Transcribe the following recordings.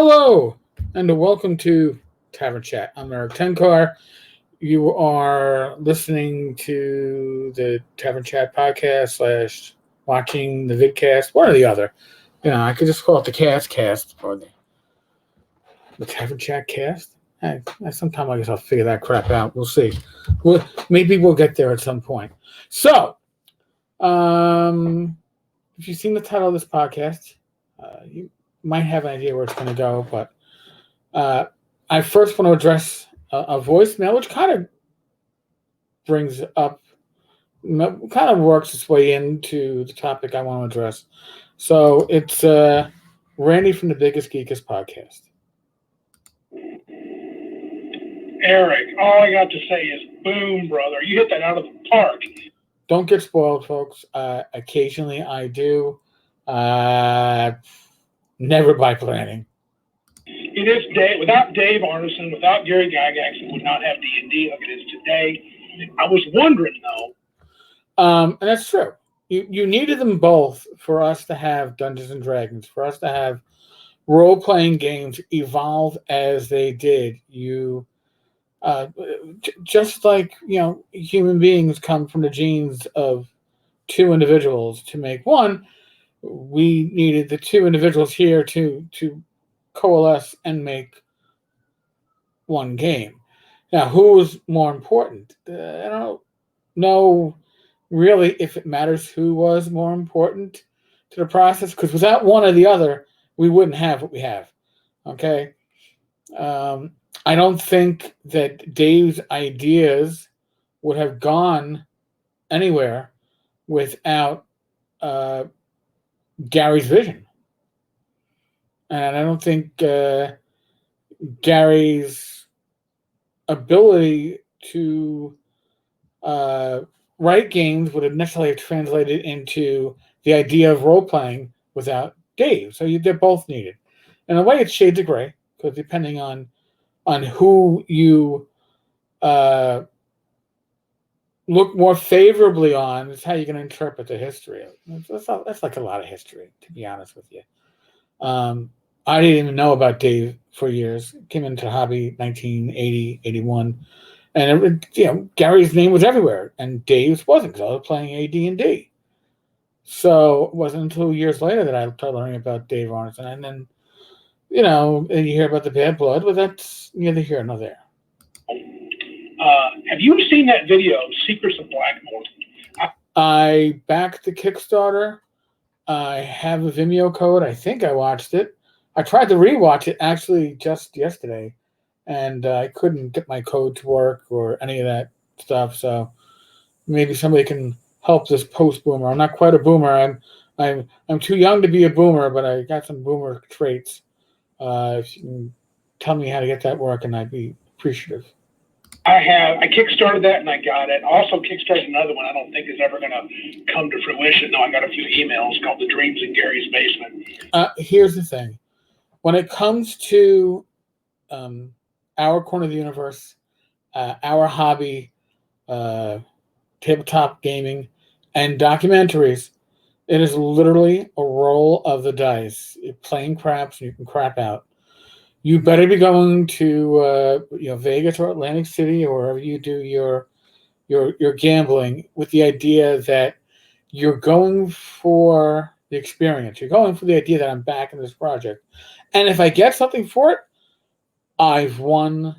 Hello, and welcome to Tavern Chat. I'm Eric Tenkar. You are listening to the Tavern Chat podcast slash watching the Vidcast, one or the other. I could just call it the cast or the Tavern Chat cast. Sometime I guess I'll figure that crap out. We'll see. Maybe we'll get there at some point. So, if you've seen the title of this podcast, you might have an idea where it's going to go, but I first want to address a voicemail, which kind of brings up, kind of works its way into the topic I want to address. So it's Randy from the Biggest Geekest podcast. Eric, all I got to say is boom, brother. You hit that out of the park. Don't get spoiled, folks. Occasionally I do. Never by planning. It is without Dave Arneson, without Gary Gygax, it would not have D&D like it is today. I was wondering, though. And that's true. You needed them both for us to have Dungeons and Dragons, for us to have role-playing games evolve as they did. Just like, human beings come from the genes of two individuals to make one, we needed the two individuals here to coalesce and make one game. Now, who was more important? I don't know really if it matters who was more important to the process, because without one or the other, we wouldn't have what we have. Okay? I don't think that Dave's ideas would have gone anywhere without Gary's vision. And I don't think Gary's ability to write games would have necessarily translated into the idea of role-playing without Dave. So they're both needed. In a way, it's shades of gray, because depending on who you look more favorably on is how you're going to interpret the history. That's like a lot of history, to be honest with you. I didn't even know about Dave for years. Came into the hobby 1980, 81. And, Gary's name was everywhere. And Dave's wasn't, because I was playing AD&D. So it wasn't until years later that I started learning about Dave Arneson. And then, and you hear about the bad blood. Well, that's neither here nor there. Have you seen that video, Secrets of Blackmore? I backed the Kickstarter. I have a Vimeo code. I think I watched it. I tried to rewatch it actually just yesterday, and I couldn't get my code to work or any of that stuff. So maybe somebody can help this post-boomer. I'm not quite a boomer. I'm too young to be a boomer, but I got some boomer traits. If you can tell me how to get that working, I'd be appreciative. I kickstarted that and I got it. Also kickstarted another one I don't think is ever going to come to fruition, though I got a few emails called The Dreams in Gary's Basement. Here's the thing. When it comes to our corner of the universe, our hobby, tabletop gaming, and documentaries, it is literally a roll of the dice. You're playing craps and you can crap out. You better be going to Vegas or Atlantic City or wherever you do your gambling with the idea that you're going for the experience. You're going for the idea that I'm back in this project. And if I get something for it, I've won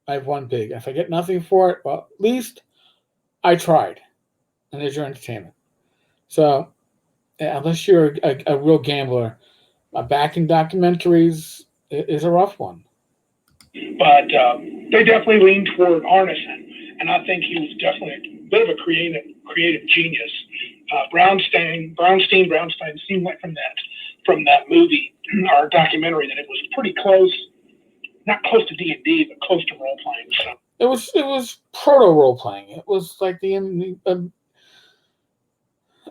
big. If I get nothing for it, well, at least I tried. And there's your entertainment. So unless you're a real gambler, backing documentaries is a rough one. But they definitely lean toward Arneson. And I think he was definitely a bit of a creative genius. Brownstein seemed like from that movie or documentary that it was pretty close, not close to D&D, but close to role playing. So it was proto role playing. It was like the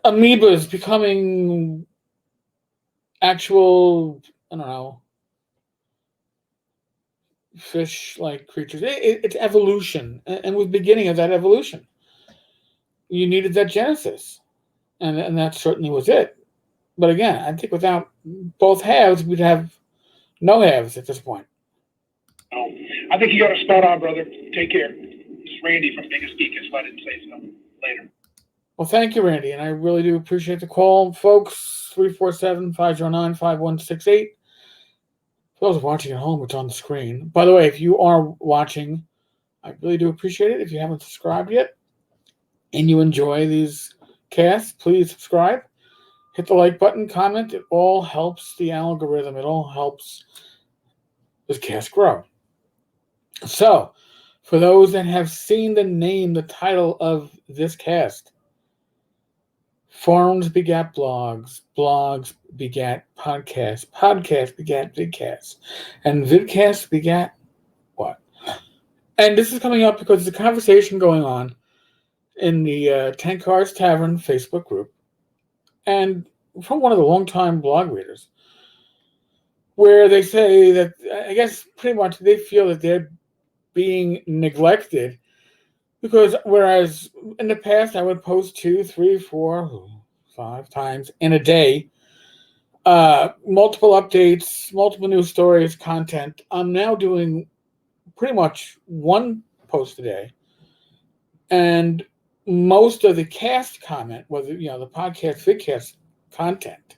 amoebas becoming actual, I don't know, fish-like creatures. It's evolution, and with the beginning of that evolution, you needed that genesis, and that certainly was it. But again, I think without both halves, we'd have No halves at this point. So I think you got a spot on, brother. Take care. It's Randy from Biggest Geek, if I didn't say so. Later. Well, thank you, Randy, and I really do appreciate the call, folks. 347-509-5168. For those watching at home, it's on the screen. By the way, if you are watching, I really do appreciate it. If you haven't subscribed yet and you enjoy these casts, please subscribe. Hit the like button, comment. It all helps the algorithm. It all helps this cast grow. So, for those that have seen the title of this cast, forums begat blogs, blogs begat podcasts, podcasts begat vidcasts, and vidcasts begat what? And this is coming up because there's a conversation going on in the 10 Cars Tavern Facebook group, and from one of the longtime blog readers, where they say that, I guess pretty much they feel that they're being neglected, because whereas in the past I would post 2, 3, 4, 5 times in a day, multiple updates, multiple news stories, content, I'm now doing pretty much one post a day, and most of the cast comment, whether the podcast, vidcast content,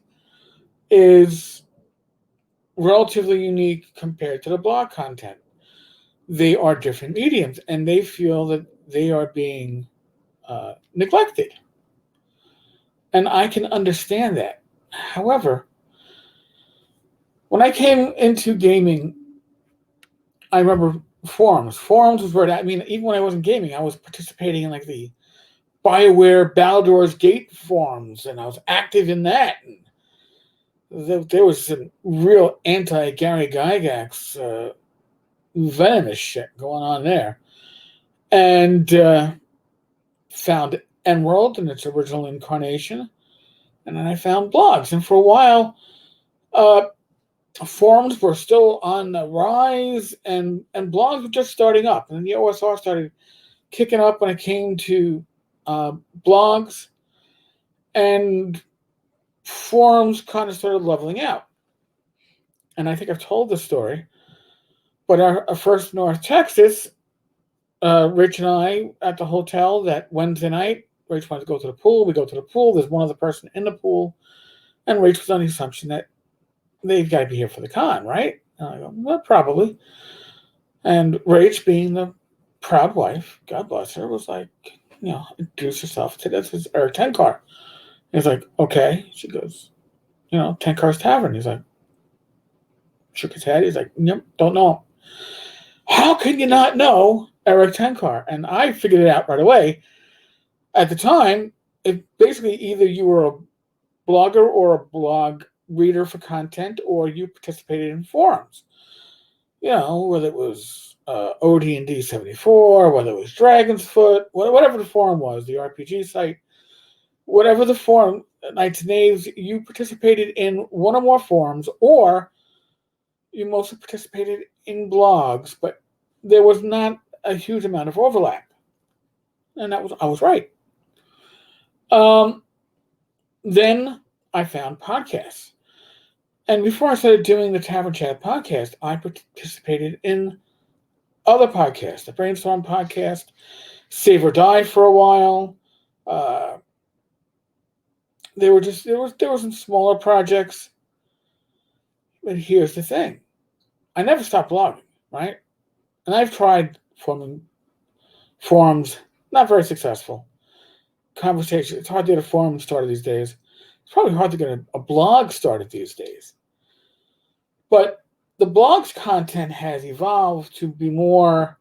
is relatively unique compared to the blog content. They are different mediums, and they feel that they are being neglected. And I can understand that. However, when I came into gaming, I remember forums. Forums was where, even when I wasn't gaming, I was participating in like the BioWare Baldur's Gate forums, and I was active in that. And there was some real anti-Gary Gygax venomous shit going on there. And found Emerald in its original incarnation, and then I found blogs. And for a while, forums were still on the rise, and blogs were just starting up. And the OSR started kicking up when it came to blogs, and forums kind of started leveling out. And I think I've told this story, but our first North Texas, Rich and I at the hotel that Wednesday night, Rach wanted to go to the pool. We go to the pool. There's one other person in the pool. And Rach was on the assumption that they've got to be here for the con, right? And I go, well, probably. And Rach, being the proud wife, God bless her, was like, introduce herself. To this is our 10 car. He's like, okay. She goes, 10 Cars Tavern. He's like, shook his head. He's like, yep, don't know. How can you not know Eric Tenkar? And I figured it out right away. At the time, it basically either you were a blogger or a blog reader for content, or you participated in forums. Whether it was OD&D 74, whether it was Dragon's Foot, whatever the forum was, the RPG site, whatever the forum, Knights and Knaves, you participated in one or more forums, or you mostly participated in blogs, but there was not a huge amount of overlap. And I was right. Then I found podcasts. And before I started doing the Tavern Chat podcast, I participated in other podcasts, the Brainstorm podcast, Save or Die for a while. There were some smaller projects. But here's the thing. I never stopped blogging, right? And I've tried forming forums, not very successful. Conversation. It's hard to get a forum started these days. It's probably hard to get a blog started these days. But the blog's content has evolved to be more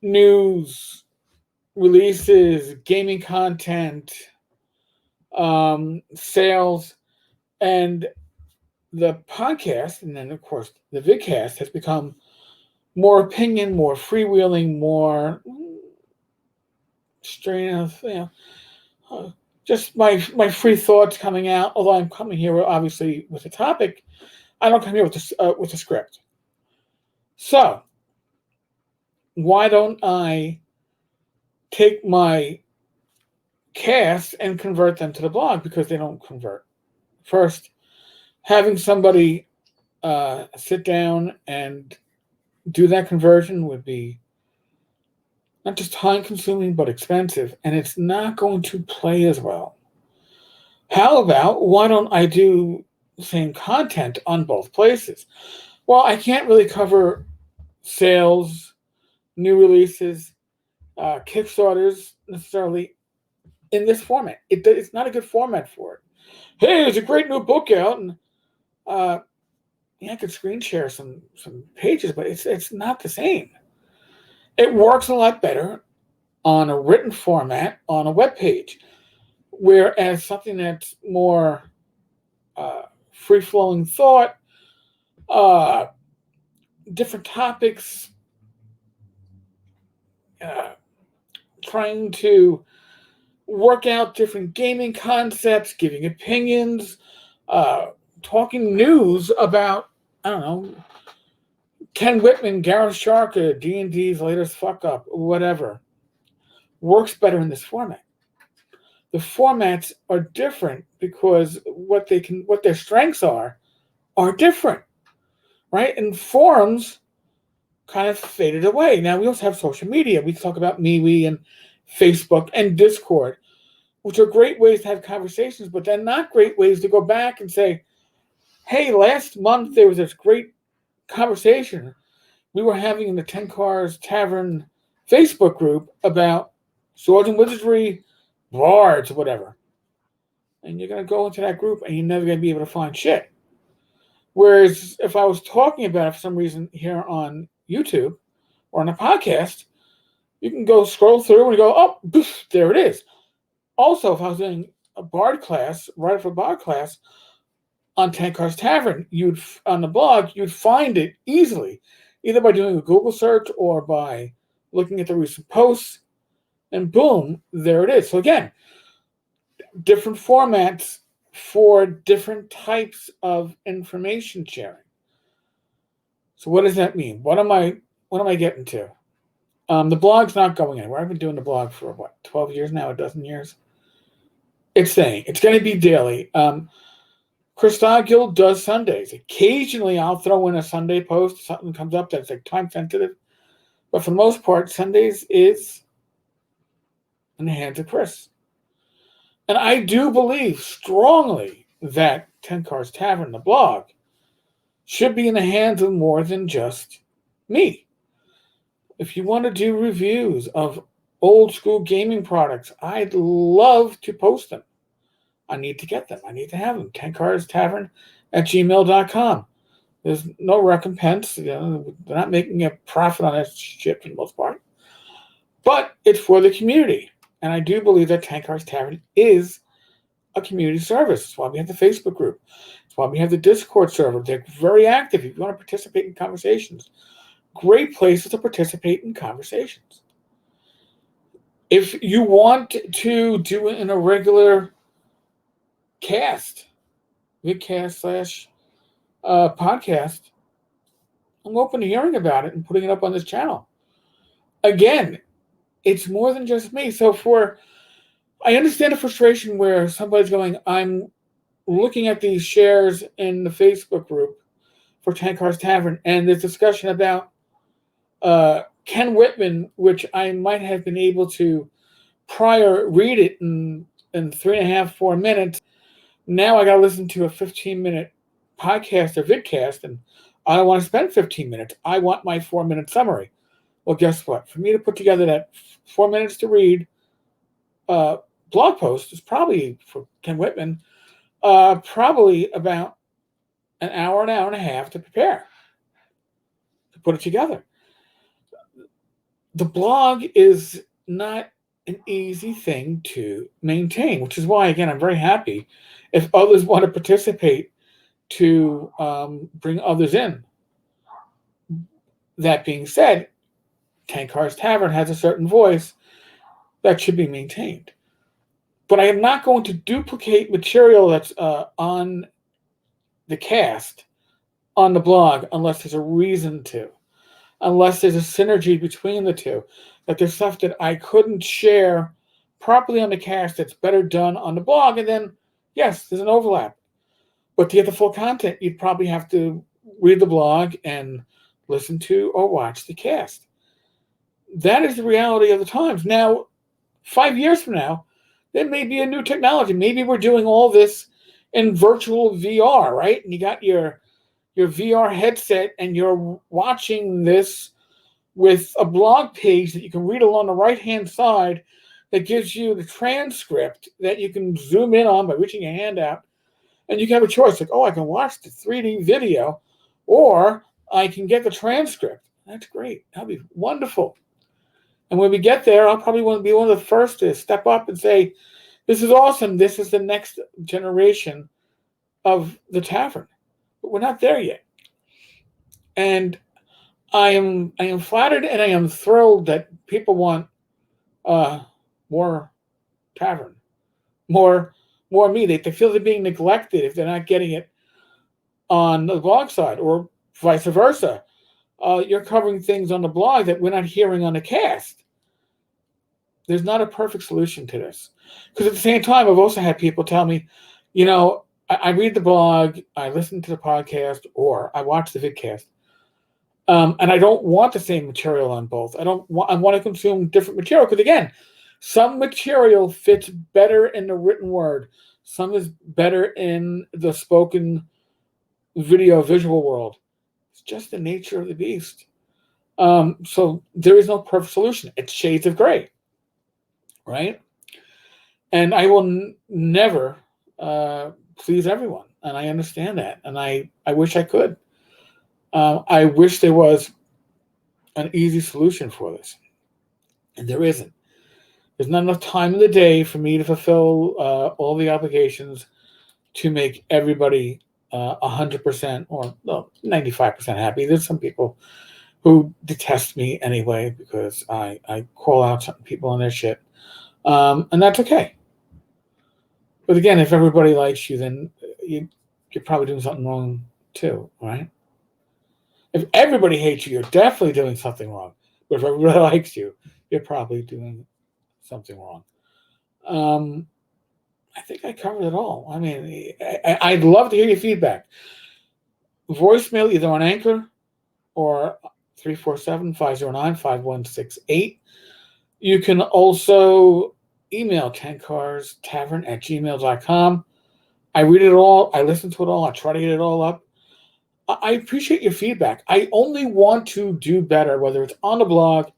news, releases, gaming content, sales, and the podcast, and then of course the vidcast, has become more opinion, more freewheeling, more strain of just my free thoughts coming out. Although I'm coming here obviously with a topic, I don't come here with a script. So why don't I take my casts and convert them to the blog, because they don't convert. First, having somebody sit down and do that conversion would be not just time consuming, but expensive, and it's not going to play as well. How about why don't I do the same content on both places? Well, I can't really cover sales, new releases, Kickstarters necessarily in this format. It's not a good format for it. Hey, there's a great new book out, and uh, yeah, I could screen share some pages, but it's not the same. It works a lot better on a written format on a web page, whereas something that's more free flowing thought, uh, different topics, uh, trying to work out different gaming concepts, giving opinions, uh, talking news about, I don't know, Ken Whitman, Gareth Sharka, D&D's latest fuck up, whatever, works better in this format. The formats are different because what their strengths are different, right? And forums kind of faded away. Now we also have social media. We talk about MeWe and Facebook and Discord, which are great ways to have conversations, but they're not great ways to go back and say, hey, last month there was this great conversation we were having in the 10 Cars Tavern Facebook group about swords and wizardry, bards, whatever. And you're going to go into that group and you're never going to be able to find shit. Whereas if I was talking about it for some reason here on YouTube or on a podcast, you can go scroll through and go, oh, poof, there it is. Also, if I was doing a bard class, right for bard class on 10 Cars Tavern, on the blog, you'd find it easily, either by doing a Google search or by looking at the recent posts, and boom, there it is. So again, different formats for different types of information sharing. So what does that mean? What am I getting to? The blog's not going anywhere. I've been doing the blog for 12 years now, a dozen years. It's staying. It's going to be daily. Christogil does Sundays. Occasionally, I'll throw in a Sunday post. Something comes up that's like time sensitive, but for the most part, Sundays is in the hands of Chris. And I do believe strongly that 10 Cars Tavern, the blog, should be in the hands of more than just me. If you want to do reviews of old school gaming products, I'd love to post them. I need to get them. I need to have them. 10carstavern@gmail.com. There's no recompense. They're not making a profit on that shit for the most part. But it's for the community. And I do believe that 10 Cars Tavern is a community service. That's why we have the Facebook group. That's why we have the Discord server. They're very active if you want to participate in conversations. Great places to participate in conversations. If you want to do it in a regular cast, Vidcast / podcast, I'm open to hearing about it and putting it up on this channel. Again, it's more than just me. So I understand the frustration where somebody's going, I'm looking at these shares in the Facebook group for 10 Cars Tavern, and there's discussion about Ken Whitman, which I might have been able to prior read it in 3.5, 4 minutes. Now I got to listen to a 15-minute podcast or vidcast, and I don't want to spend 15 minutes. I want my 4-minute summary. Well, guess what? For me to put together that 4 minutes to read blog post is probably, for Ken Whitman, probably about an hour and a half to prepare, to put it together. The blog is not an easy thing to maintain, which is why, again, I'm very happy if others want to participate to bring others in. That being said, 10 Cars Tavern has a certain voice that should be maintained. But I am not going to duplicate material that's on the cast on the blog unless there's a reason to, unless there's a synergy between the two, that there's stuff that I couldn't share properly on the cast that's better done on the blog, and then, yes, there's an overlap. But to get the full content, you'd probably have to read the blog and listen to or watch the cast. That is the reality of the times. Now, 5 years from now, there may be a new technology. Maybe we're doing all this in virtual VR, right? And you got your VR headset and you're watching this with a blog page that you can read along the right-hand side that gives you the transcript that you can zoom in on by reaching your hand out. And you can have a choice, like, oh, I can watch the 3D video or I can get the transcript. That's great. That'll be wonderful. And when we get there, I'll probably want to be one of the first to step up and say, this is awesome. This is the next generation of the tavern. But we're not there yet. And I am flattered and I am thrilled that people want more tavern, more me. They feel they're being neglected if they're not getting it on the blog side, or vice versa. You're covering things on the blog that we're not hearing on the cast. There's not a perfect solution to this. Because at the same time, I've also had people tell me, I read the blog, I listen to the podcast, or I watch the vidcast. And I don't want the same material on both. I want to consume different material. Because again, some material fits better in the written word. Some is better in the spoken video visual world. It's just the nature of the beast. So there is no perfect solution. It's shades of gray, right? And I will never please everyone. And I understand that. And I wish I could. I wish there was an easy solution for this. And there isn't. There's not enough time in the day for me to fulfill all the obligations to make everybody 100% or 95% happy. There's some people who detest me anyway because I call out some people on their shit. And that's okay. But again, if everybody likes you, then you're probably doing something wrong too, right? If everybody hates you, you're definitely doing something wrong. But if everybody likes you, you're probably doing something wrong. I think I covered it all. I mean, I'd love to hear your feedback. Voicemail either on Anchor or 347-509-5168. You can also email tencarstavern@gmail.com. I read it all. I listen to it all. I try to get it all up. I appreciate your feedback. I only want to do better, whether it's on the blog,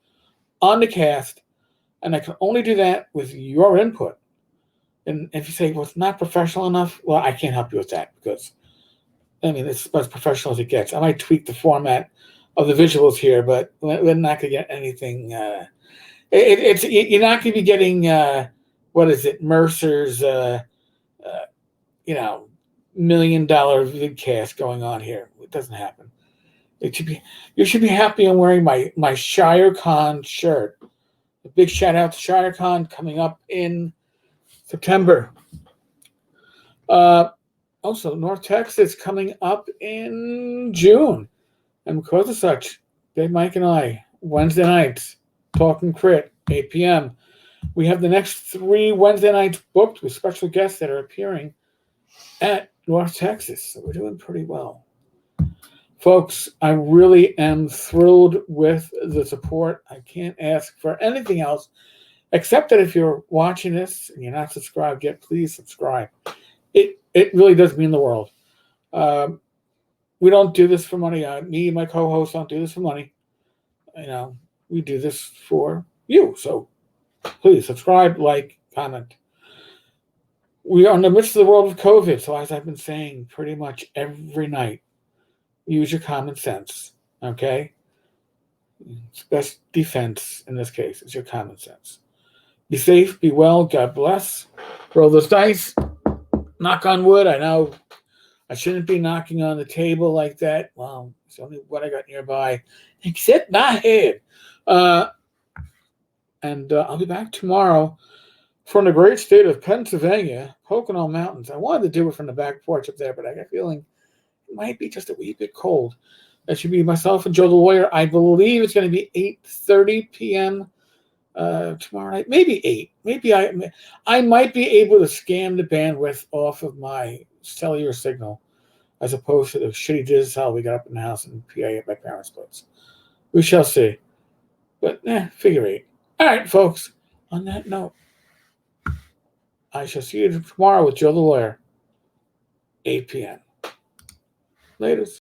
on the cast, and I can only do that with your input. And if you say, well, it's not professional enough, well, I can't help you with that because, I mean, it's as professional as it gets. I might tweak the format of the visuals here, but we're not going to get anything. You're not going to be getting, what is it, Mercer's, $1 million vidcast going on here. It doesn't happen. You should be happy I'm wearing my ShireCon shirt. A big shout out to ShireCon coming up in September. Also, North Texas coming up in June. And because of such, Big Mike and I, Wednesday nights, Talking Crit, 8 p.m. We have the next 3 Wednesday nights booked with special guests that are appearing at North Texas. So we're doing pretty well. Folks, I really am thrilled with the support. I can't ask for anything else except that if you're watching this and you're not subscribed yet, please subscribe. It really does mean the world. We don't do this for money. Me and my co-host don't do this for money. We do this for you. So please subscribe, like, comment. We are in the midst of the world of COVID. So as I've been saying pretty much every night, use your common sense. Okay? It's best defense in this case is your common sense. Be safe, be well, God bless. Roll those dice. Knock on wood. I know I shouldn't be knocking on the table like that. Well, it's only what I got nearby, except my head. And I'll be back tomorrow from the great state of Pennsylvania, Pocono Mountains. I wanted to do it from the back porch up there, but I got a feeling it might be just a wee bit cold. That should be myself and Joe the Lawyer. I believe it's going to be 8:30 p.m. Tomorrow night. Maybe 8. Maybe I might be able to scam the bandwidth off of my cellular signal. as opposed to the shitty jizz hell we got up in the house in PA at my parents' place. We shall see. But, figure eight. All right, folks. On that note, I shall see you tomorrow with Joe the Lawyer, 8 p.m. Laters.